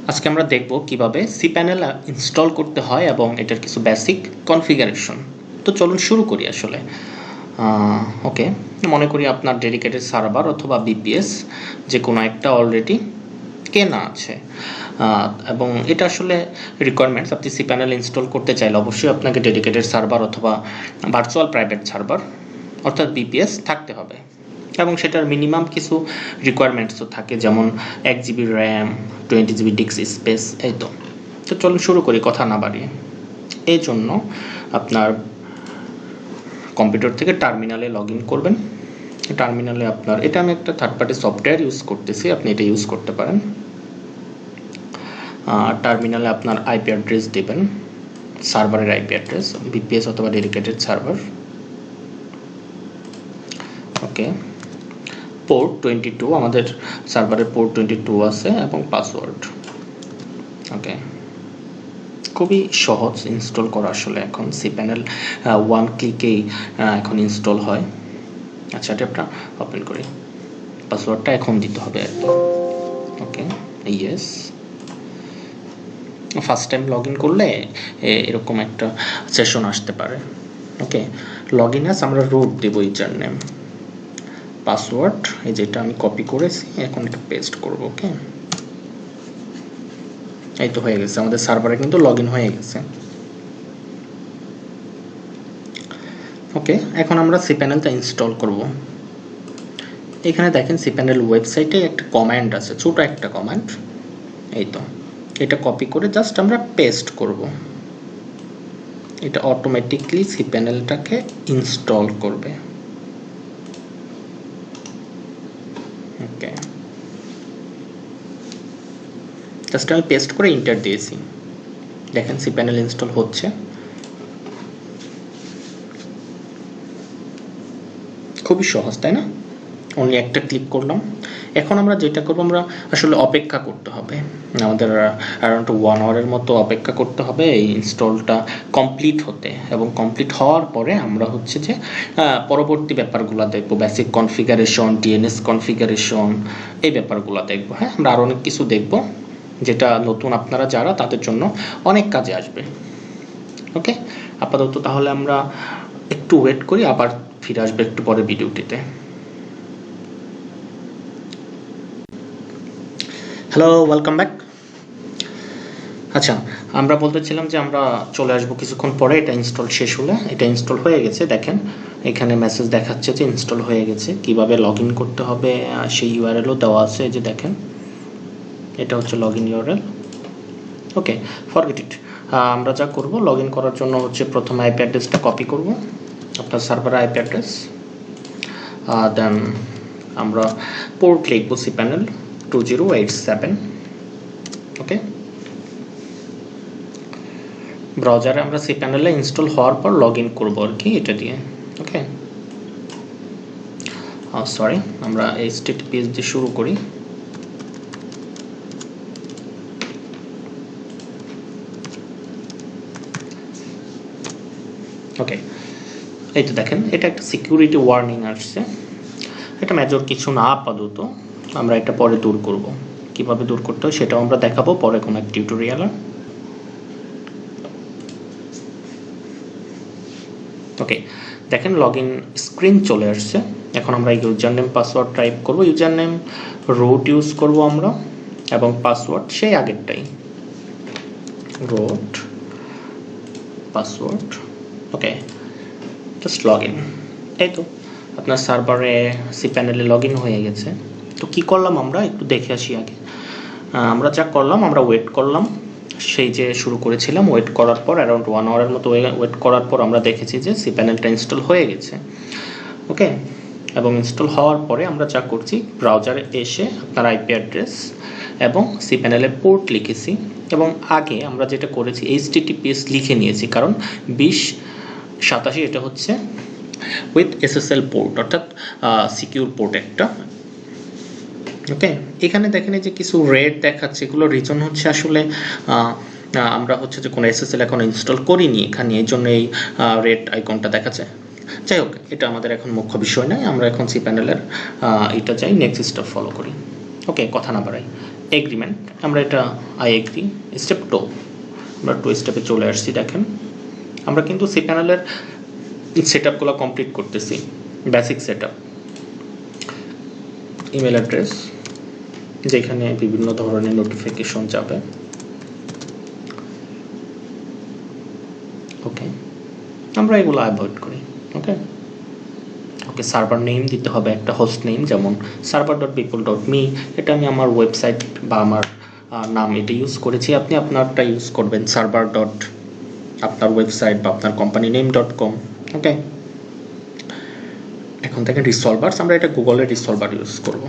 আজকে আমরা দেখব কিভাবে cPanel ইনস্টল করতে হয় এবং এটার কিছু বেসিক কনফিগারেশন। তো চলুন শুরু করি আসলে। ওকে, মনে করি আপনার ডেডিকেটেড সার্ভার অথবা বিপিএস যে কোনো একটা অলরেডি কেনা আছে এবং এটা আসলে রিকোয়ারমেন্টস। আপনি cPanel ইনস্টল করতে চাইলে অবশ্যই আপনাকে ডেডিকেটেড সার্ভার অথবা ভার্চুয়াল প্রাইভেট সার্ভার অর্থাৎ বিপিএস থাকতে হবে এবং সেটার মিনিমাম কিছু রিকোয়ারমেন্টসও থাকে, যেমন 1 GB RAM, 20 GB disk space. এই তো চলুন শুরু করি কথা না বাড়িয়ে। এই জন্য আপনার কম্পিউটার থেকে টার্মিনালে লগ ইন করবেন। টার্মিনালে আপনার এটা আমি একটা থার্ড পার্টি সফটওয়্যার ইউজ করতেছি, আপনি এটা ইউজ করতে পারেন। টার্মিনালে আপনার আইপি অ্যাড্রেস দেবেন, সার্ভারের আইপি অ্যাড্রেস, বিপিএস অথবা ডেডিকেটেড সার্ভার। ওকে, পোর্ট 22, আমাদের সার্ভারের পোর্ট 22 আছে এবং পাসওয়ার্ড। ওকে, খুবই সহজ ইনস্টল করা আসলে। এখন cPanel 1 ক্লিকেই এখন ইনস্টল হয়। আচ্ছা, এটা আমরা ওপেন করি। পাসওয়ার্ডটা এখন দিতে হবে একদম। Okay, yes. First time log in করলে এরকম একটা সেশন আসতে পারে। ওকে, লগ ইন আস আমরা রুট দেব, ইউজার নেম, পাসওয়ার্ড এই যেটা আমি কপি করেছি, এখন এটা পেস্ট করব। ওকে, এই তো হয়ে গেছে, আমাদের সার্ভারে কিন্তু লগ ইন হয়ে গেছে। ওকে, এখন আমরা cPanelটা ইনস্টল করব। এখানে দেখেন cPanel ওয়েবসাইটে একটা কমান্ড আছে, ছোট একটা কমান্ড। এই তো এটা কপি করে জাস্ট আমরা পেস্ট করব। এটা অটোমেটিকলি cPanelটাকে ইনস্টল করবে। ওকে, জাস্ট আমি পেস্ট করে এন্টার দিয়েছি। দেখেন cPanel ইনস্টল হচ্ছে। খুবই সহজ, তাই না? অনলি একটা ক্লিক করলাম। এখন আমরা যেটা করব, আমরা আসলে অপেক্ষা করতে হবে। আমাদের অ্যারাউন্ড 1 আওয়ারের মতো অপেক্ষা করতে হবে এই ইনস্টলটা কমপ্লিট হতে, এবং কমপ্লিট হওয়ার পরে আমরা হচ্ছে যে পরবর্তী ব্যাপারগুলো দেখব, বেসিক কনফিগারেশন, ডিএনএস কনফিগারেশন, এই ব্যাপারগুলো দেখব। হ্যাঁ, আমরা আরও অনেক কিছু দেখব যেটা নতুন আপনারা যারা তাদের জন্য অনেক কাজে আসবে। ওকে, আপাতত তাহলে আমরা একটু ওয়েট করি, আবার ফিরে আসবে একটু পরে ভিডিওটিতে। Hello, welcome back. আচ্ছা, আমরা বলতেছিলাম যে আমরা চলে আসবো কিছুক্ষণ পরে, এটা ইনস্টল শেষ হলে। এটা ইনস্টল হয়ে গেছে, দেখেন এখানে মেসেজ দেখাচ্ছে যে ইনস্টল হয়ে গেছে। কিভাবে লগ ইন করতে হবে সেই ইউআরএলও দেওয়া আছে, এই যে দেখেন এটা হচ্ছে log in URL. Okay, forget it. আমরা যা করব, লগ ইন করার জন্য হচ্ছে প্রথমে আইপি অ্যাড্রেসটা কপি করব, আপনার সার্ভারের আইপি অ্যাড্রেস। দেন আমরা পোর্ট লিখব cPanel 2087। ওকে, ব্রাউজারে আমরা cPanel ইনস্টল হওয়ার পর লগ ইন করবো আর কি, এটা দিয়ে। ওকে, সরি, আমরা HTTPS দিয়ে শুরু করি। ওকে, এই তো দেখেন এটা একটা সিকিউরিটি ওয়ার্নিং আসছে। এটা মেজর কিছু না আপাতত, আমরা এটা পরে দূর করব। কিভাবে দূর করতে হয় সেটাও আমরা দেখাবো পরে কোনো এক টিউটোরিয়ালে। ওকে, দেখেন লগ ইন স্ক্রিন চলে আসছে। এখন আমরা ইউজার নেম পাসওয়ার্ড টাইপ করব। ইউজার নেম রুট ইউজ করব আমরা, এবং পাসওয়ার্ড সেই আগেরটাই, root password. Okay, just log in. এই তো আপনার সার্ভারে cPanel লগ ইন হয়ে গেছে। তো কি করলাম আমরা একটু দেখে আসি আগে। আমরা যা করলাম, আমরা ওয়েট করলাম, সেই যে শুরু করেছিলাম। ওয়েট করার পর অ্যারাউন্ড 1 আওয়ারের মতো ওয়েট করার পর আমরা দেখেছি যে cPanelটা ইনস্টল হয়ে গেছে। ওকে, এবং ইনস্টল হওয়ার পরে আমরা যা করছি, ব্রাউজারে এসে আপনার আইপি অ্যাড্রেস এবং cPanel পোর্ট লিখেছি, এবং আগে আমরা যেটা করেছি HTTPS লিখে নিয়েছি, কারণ 2087 এটা হচ্ছে উইথ SSL পোর্ট, অর্থাৎ সিকিউর পোর্ট একটা। ওকে, এখানে দেখেন এই যে কিছু রেড দেখাচ্ছে, এগুলো রিজন হচ্ছে আসলে আমরা হচ্ছে যে কোনো SSL এখন ইনস্টল করিনি এখানে, এই জন্য এই রেড আইকনটা দেখাচ্ছে। যাই হোক, এটা আমাদের এখন মুখ্য বিষয় নয়। আমরা এখন cPanel এটা চাই, নেক্সট স্টেপ ফলো করি। ওকে, কথা না বাড়াই, এগ্রিমেন্ট, আমরা এটা আই এগ্রি। স্টেপ 2, আমরা 2 স্টেপে চলে আসছি। দেখেন আমরা কিন্তু cPanel-এর সেটআপগুলো কমপ্লিট করতেছি। বেসিক সেটআপ, ইমেল অ্যাড্রেস যেখানে বিভিন্ন ধরনের নোটিফিকেশন যাবে। ওকে, আমরা এগুলো অ্যাভয়েড করি। ওকে ওকে, সার্ভার নেম দিতে হবে একটা, হোস্ট নেম, যেমন server.people.me, এটা আমি আমার ওয়েবসাইট বা আমার নাম এটা ইউজ করেছি, আপনি আপনারটা ইউজ করবেন সার্ভার ডট আপনার ওয়েবসাইট বা আপনার কোম্পানি নেম .com। ওকে, এখন থেকে রিসলভার্স, আমরা এটা গুগলের রিসলভার ইউজ করব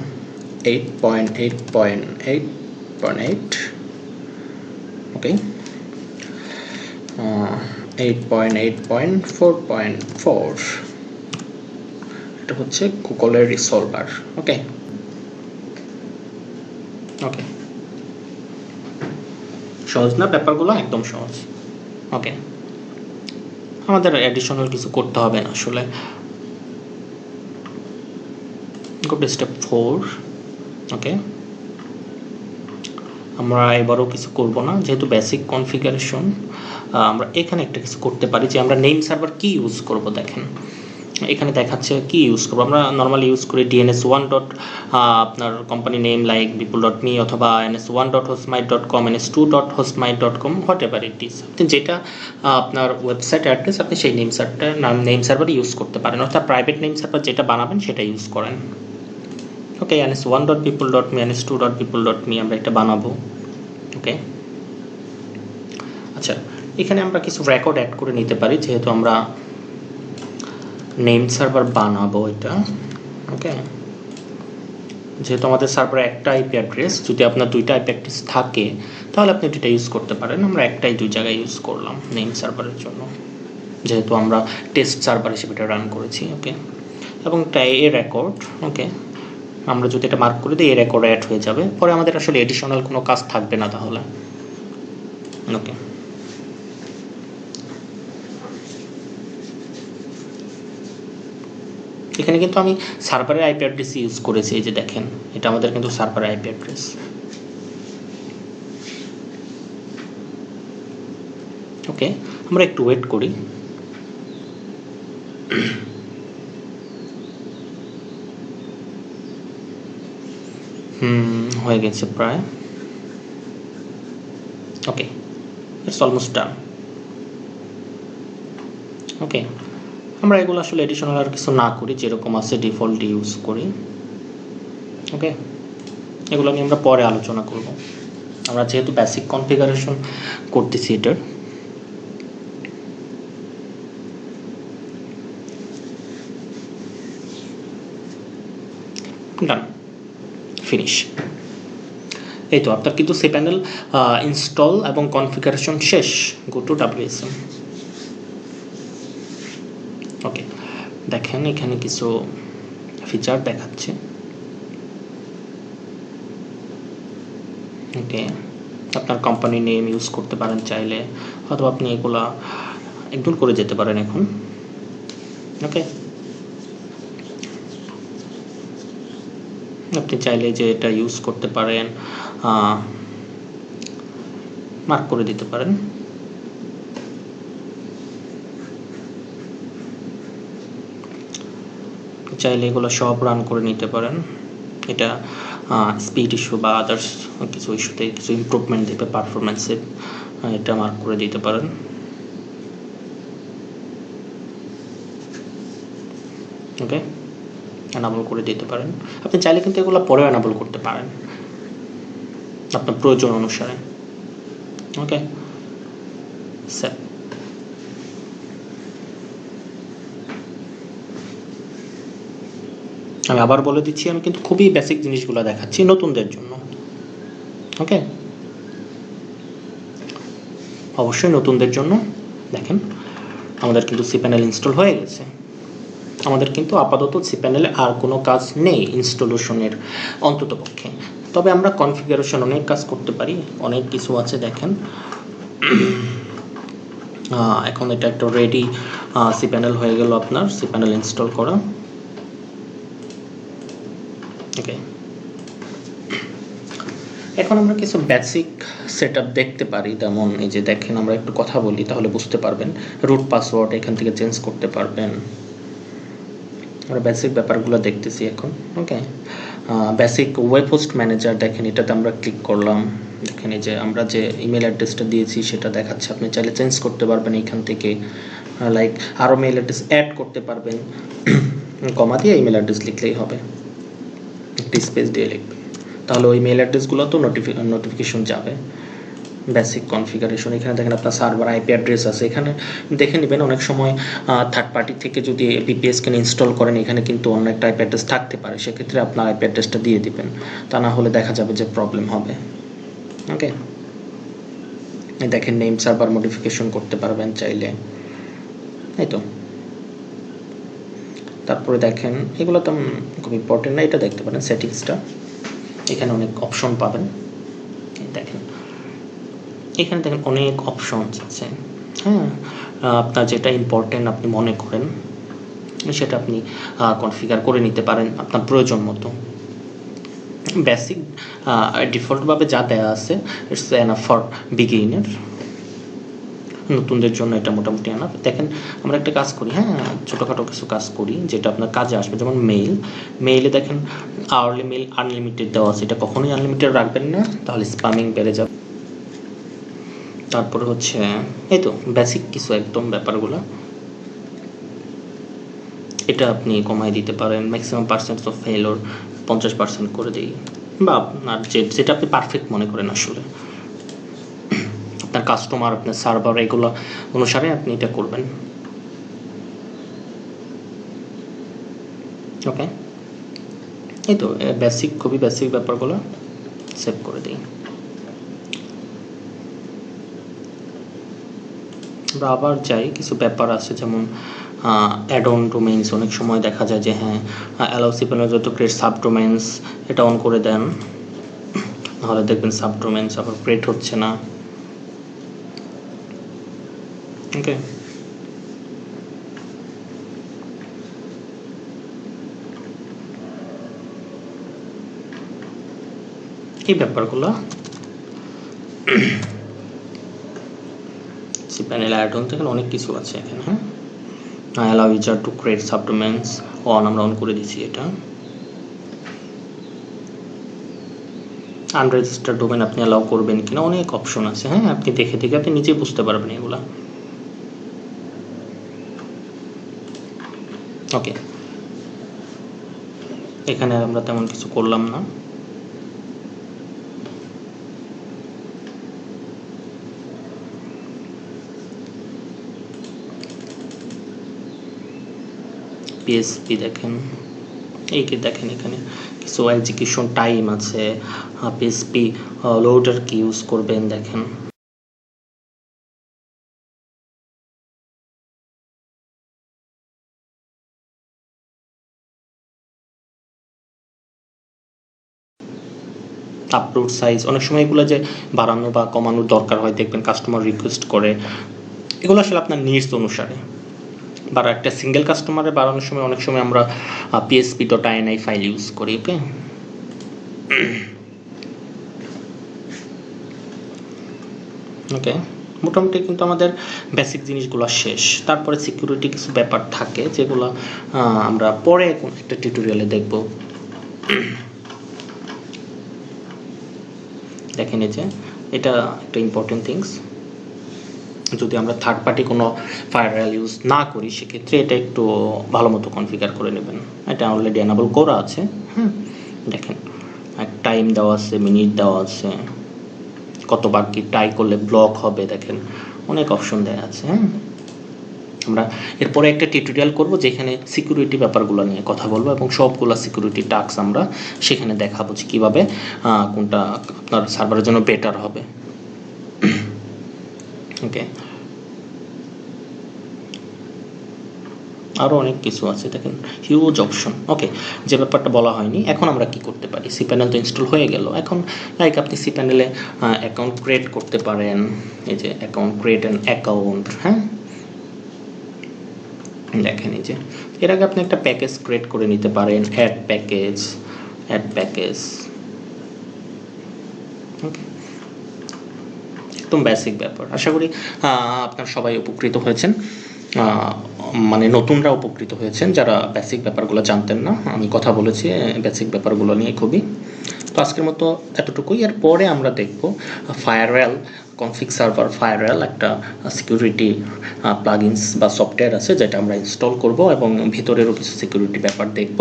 8.8.8.8। ওকে, 8.8.4.4, এটা হচ্ছে গুগলের রিসলভার। ওকে ওকে, সহজ না ব্যাপারগুলো? একদম সহজ। ওকে, আমাদের অ্যাডিশনাল কিছু করতে হবে না আসলে। Go to step 4। ওকে, আমরা এবারও কিছু করব না, যেহেতু বেসিক কনফিগারেশন। আমরা এখানে একটা কিছু করতে পারি যে আমরা নেম সার্ভার কি ইউজ করব। দেখেন এখানে দেখাচ্ছে কি ইউজ করবো। আমরা নর্মালি ইউজ করি DNS1 আপনার কোম্পানি নেম লাইক people.me অথবা ns1.hostmite.com, ns2.hostmite.com, what ever it is. আপনি যেটা আপনার ওয়েবসাইট অ্যাড্রেস আপনি সেই নেম সার্ভার ইউজ করতে পারেন, অর্থাৎ প্রাইভেট নেম সার্ভার যেটা বানাবেন সেটা ইউজ করেন। ওকে, ns1.people.me, ns2.people.me আমরা এটা বানাবো। ওকে, আচ্ছা, এখানে আমরা কিছু রেকর্ড অ্যাড করে নিতে পারি, যেহেতু আমরা নেম সার্ভার বানাবো এটা। ওকে, যেহেতু আমাদের সার্ভারে একটা আইপি অ্যাড্রেস, যদি আপনার দুইটা আইপি অ্যাড্রেস থাকে তাহলে আপনি দুইটা ইউজ করতে পারেন। আমরা একটাই দুই জায়গায় ইউজ করলাম নেম সার্ভারের জন্য, যেহেতু আমরা টেস্ট সার্ভার হিসেবে এটা রান করেছি। ওকে, এবং এটা এ রেকর্ড। ওকে, আমরা যদি এটা মার্ক করে দিই, এ রেকর্ড অ্যাড হয়ে যাবে, পরে আমাদের আসলে এডিশনাল কোনো কাজ থাকবে না তাহলে। ওকে, এখানে কিন্তু আমি সার্ভারের আইপি অ্যাড্রেস ইউজ করেছি, এই যে দেখেন এটা আমাদের কিন্তু সার্ভারের আইপি অ্যাড্রেস। ওকে, আমরা একটু ওয়েট করি। হয়ে গেছে প্রায়। ওকে, ইটস অলমোস্ট ডান। ওকে, আমরা এগুলো আসলে এডিশনাল আর কিছু না করি, যেরকম আছে ডিফল্ট ইউজ করি। ওকে, এগুলো নিয়ে আমরা পরে আলোচনা করব। আমরা যেহেতু বেসিক কনফিগারেশন করতেছি এটার। ডান, ফিনিশ। এই তো আপনার কিন্তু cPanel ইনস্টল এবং কনফিগারেশন শেষ। Go to WSM। ওকে, দেখেন এখানে কিছু ফিচার দেখাচ্ছে। ওকে, আপনার কোম্পানি নেম ইউজ করতে পারেন চাইলে, অথবা আপনি এগুলা একদম করে যেতে পারেন এখন। ওকে, আপনি চাইলে যে এটা ইউজ করতে পারেন, মার্ক করে দিতে পারেন। চাইলে এগুলো সব রান করে নিতে পারেন। এটা স্পিড ইস্যু বা আদার্স কিছু ইস্যুতে কিছু ইমপ্রুভমেন্ট দেবে পারফরমেন্সে, এটা মার্ক করে দিতে পারেন। ওকে, এনাবল করে দিতে পারেন। আপনি চাইলে কিন্তু এগুলো পরেও এনাবল করতে পারেন আপনার প্রয়োজন অনুসারে। ওকে, সেভ। আমি আবার বলে দিচ্ছি, আমি কিন্তু খুবই বেসিক জিনিসগুলো দেখাচ্ছি নতুনদের জন্য। ওকে, অবশ্যই নতুনদের জন্য। দেখেন আমাদের কিন্তু cPanel ইনস্টল হয়ে গেছে। আমাদের কিন্তু আপাতত cPanel-এ আর কোনো কাজ নেই ইনস্টলেশনের অন্ততপক্ষে, তবে আমরা কনফিগারেশন অনেক কাজ করতে পারি, অনেক কিছু আছে। দেখেন এখন এটা একটা রেডি cPanel হয়ে গেল আপনার cPanel ইনস্টল করা। ওকে, এখন আমরা কিছু বেসিক সেটআপ দেখতে পারি, যেমন এই যে দেখেন আমরা একটু কথা বলি তাহলে বুঝতে পারবেন। রুট পাসওয়ার্ড এখান থেকে চেঞ্জ করতে পারবেন। আমরা বেসিক ব্যাপারগুলো দেখতেছি এখন। ওকে, বেসিক ওয়েব হোস্ট ম্যানেজার দেখেন, এটাতে আমরা ক্লিক করলাম। দেখেন এই যে আমরা যে ইমেল অ্যাড্রেসটা দিয়েছি সেটা দেখাচ্ছে, আপনি চাইলে চেঞ্জ করতে পারবেন এইখান থেকে। লাইক আরও মেল অ্যাড্রেস অ্যাড করতে পারবেন, কমা দিয়ে ইমেল অ্যাড্রেস লিখলেই হবে, একটি স্পেস দিয়ে লিখবেন, তাহলে ওই মেল অ্যাড্রেসগুলো তো নোটিফিকেশন যাবে। বেসিক কনফিগারেশন, এখানে দেখেন আপনার সার্ভার আইপি অ্যাড্রেস আছে, এখানে দেখে নেবেন। অনেক সময় থার্ড পার্টি থেকে যদি VPS-কে ইনস্টল করেন, এখানে কিন্তু অন্য একটা আইপি অ্যাড্রেস থাকতে পারে, সেক্ষেত্রে আপনার আইপি অ্যাড্রেসটা দিয়ে দিবেন, তা না হলে দেখা যাবে যে প্রবলেম হবে। ওকে, দেখেন নেম সার্ভার মডিফিকেশন করতে পারবেন চাইলে, এই তো। তারপরে দেখেন এগুলো তো খুব ইম্পর্টেন্ট না, এটা দেখতে পারেন সেটিংসটা, এখানে অনেক অপশন পাবেন। দেখেন এখানে দেখেন অনেক অপশনস আছে। হ্যাঁ, আপনার যেটা ইম্পর্টেন্ট আপনি মনে করেন সেটা আপনি কনফিগার করে নিতে পারেন আপনার প্রয়োজন মতো। বেসিক ডিফল্টভাবে যা দেওয়া আছে ইটস এনাফ ফর বিগিনার, নতুনদের জন্য এটা মোটামুটি এনাফ। দেখেন আমরা একটা কাজ করি, হ্যাঁ ছোটোখাটো কিছু কাজ করি যেটা আপনার কাজে আসবে, যেমন মেইলে দেখেন আওয়ারলি মেইল আনলিমিটেড দেওয়া আছে, এটা কখনোই আনলিমিটেড রাখবেন না, তাহলে স্প্যামিং বেড়ে যাবে। তারপরে হচ্ছে এই তো বেসিক কিছু একদম ব্যাপারগুলো, এটা আপনি কমাই দিতে পারেন। ম্যাক্সিমাম পার্সেন্ট অফ ফেলোর 50% করে দিই, বা আপনার যেটা আপনি পারফেক্ট মনে করেন আসলে আপনার কাস্টমার, আপনার সার্ভার এগুলো অনুসারে আপনি এটা করবেন। ওকে, এই তো বেসিক, খুবই বেসিক ব্যাপারগুলো সেভ করে দিই। আমরা আবার যাই, কিছু ব্যাপার আছে যেমন অ্যাড অন ডোমেইনস, অনেক সময় দেখা যায় যে হ্যাঁ অ্যালাউ সিপেনের যত ক্রিয়েট সাবডোমেইনস এটা অন করে দেন, নাহলে দেখবেন সাবডোমেইনস আবার ক্রিয়েট হচ্ছে না। ওকে, এই ব্যাপারগুলো প্যানেল অ্যাড অন থেকে অনেক কিছু আছে এখানে। হ্যাঁ, allow user to create subdomains on, আমরা অন করে দিচ্ছি এটা। আনরেজিস্টার্ড ডোমেন আপনি অ্যালাউ করবেন কিনা, অনেক অপশন আছে। হ্যাঁ, আপনি দেখে দেখে আপনি নিজেই বুঝতে পারবেন এগুলা। ওকে, এখানে আমরা তেমন কিছু করলাম না। PSP দেখেন, এইকে দেখেন এখানে কিছু এক্সিকিউশন টাইম আছে, PSP লোডার কি ইউজ করবেন দেখেন। আপলোড সাইজ, অনেক সময় এগুলো যে বাড়ানো বা কমানোর দরকার হয়, দেখবেন কাস্টমার রিকোয়েস্ট করে, এগুলো আসলে আপনার নিডস অনুসারে। বা একটা সিঙ্গেল কাস্টমারে বাড়ানোর সময় অনেক সময় আমরা PSP.ini ফাইল ইউজ করি। ওকে, ওকে, মোটামুটি কিন্তু আমাদের বেসিক জিনিসগুলো শেষ। তারপরে সিকিউরিটি কিছু ব্যাপার থাকে যেগুলো আমরা পরে কোন একটা টিউটোরিয়ালে দেখব। দেখেন এই যে এটা একটা ইম্পর্টেন্ট থিংস, যদি আমরা থার্ড পার্টি কোনো ফায়ারওয়াল ইউজ না করি সেক্ষেত্রে এটা একটু ভালো মতো কনফিগার করে নেবেন। এটা অলরেডি এনাবল করা আছে। হ্যাঁ, দেখেন টাইম দেওয়া আছে, মিনিট দেওয়া আছে, কতবার কি ট্রাই করলে ব্লক হবে, দেখেন অনেক অপশন দেওয়া আছে। হ্যাঁ, আমরা এরপরে একটা টিউটোরিয়াল করব যেখানে সিকিউরিটি ব্যাপারগুলো নিয়ে কথা বলবো এবং সবগুলো সিকিউরিটি টাস্ক আমরা সেখানে দেখাবো যে কীভাবে কোনটা আপনার সার্ভারের জন্য বেটার হবে। ওকে, আরও অনেক কিছু আছে, দেখেন হিউজ অপশন। ওকে, যে ব্যাপারটা বলা হয়নি, এখন আমরা কি করতে পারি, cPanel তো ইনস্টল হয়ে গেল, এখন লাইক আপনি cPanel-এ অ্যাকাউন্ট ক্রিয়েট করতে পারেন। এই যে অ্যাকাউন্ট, ক্রিয়েট অ্যান অ্যাকাউন্ট। হ্যাঁ, দেখেন এই যে এর আগে আপনি একটা প্যাকেজ ক্রিয়েট করে নিতে পারেন, অ্যাড প্যাকেজ। ওকে, একদম বেসিক ব্যাপার। আশা করি আপনার সবাই উপকৃত হয়েছেন, মানে নতুনরা উপকৃত হয়েছেন যারা বেসিক ব্যাপারগুলো জানতেন না। আমি কথা বলেছি বেসিক ব্যাপারগুলো নিয়ে খুবই। তো আজকের মতো এতটুকুই। এর পরে আমরা দেখব ফায়ারওয়েল, কনফিগ সার্ভার ফায়ারওয়েল একটা সিকিউরিটি প্লাগইনস বা সফটওয়্যার আছে যেটা আমরা ইনস্টল করব এবং ভিতরেরও কিছু সিকিউরিটি ব্যাপার দেখব।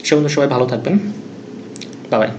সে পর্যন্ত সবাই ভালো থাকবেন, বাই বাই।